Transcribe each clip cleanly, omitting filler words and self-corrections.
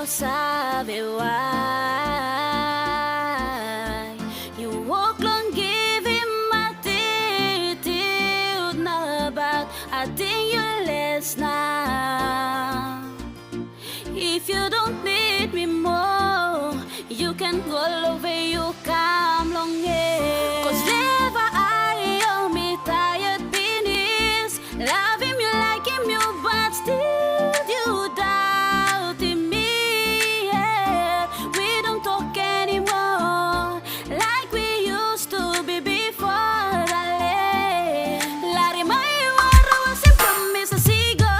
sabe why you walk long, give him attitude na about I think you're less now. If you don't need me more, you can go over, you come long here. Cause never I owe me tired penis. Love him, you like him, you but still you doubt in me. Yeah. We don't talk anymore like we used to be before. Dale. Lágrima y barro sin promesa sigo.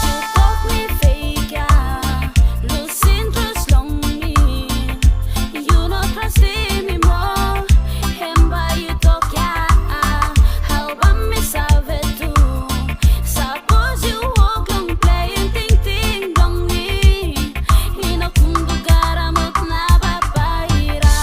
You talk me fake, yeah. Lose interest long me. You not trust me more. Hemba you talk, yeah. How about me salve too? Suppose you walk long playing ting ting dong me. Inakundugaramot na babaira.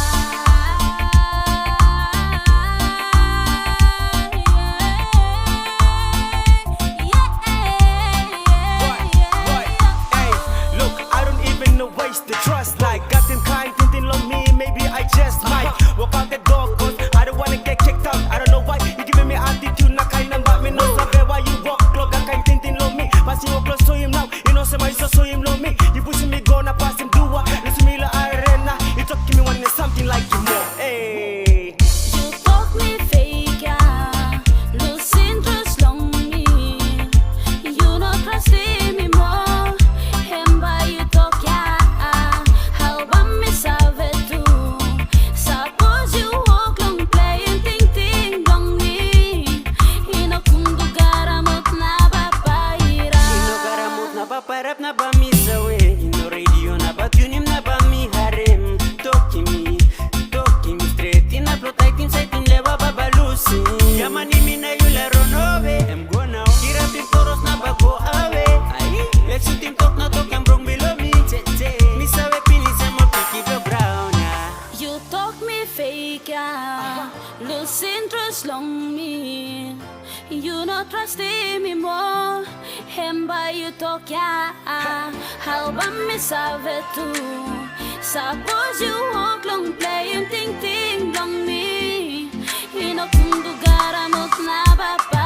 Hey, look, I don't even know waste the trust. Like, got them kind, thinking on me, maybe I just might walk out the door, cause I don't wanna get kicked out. I don't know why you giving me attitude, na kind of but me no sabe why you walk clog, I kind thinking on me. Passing you close to him now, you know, say my so him on me. You pushing me, gonna pass him, do what? Listen me, la arena. You talk to me when there's something like you know. Hey. You talk me fake, yeah. Lose interest long me. You not trust me more. Hemba you talk, yeah. How about me salve too? Suppose you walk long playing ting ting dong me. Inakundugaramot na babaira. Inogaramot na paparap na ba mi sawe? Ino radio na ba tunim na ba mi harem? Toki mi straight in upload tight inside in leva babalusi. Yamani mi na yula ronove. Em go now. Kira pin toros na ba go away. Let's shoot him talk na talk and brong below me. Mi sawe pinis mo piki the brown ya. You talk me fake, yeah. Lose interest long me. You not trust me more. Hemba you talk, yeah. How about me salve too? Suppose you walk long playing ting ting long me. Inakundugaramot na baba.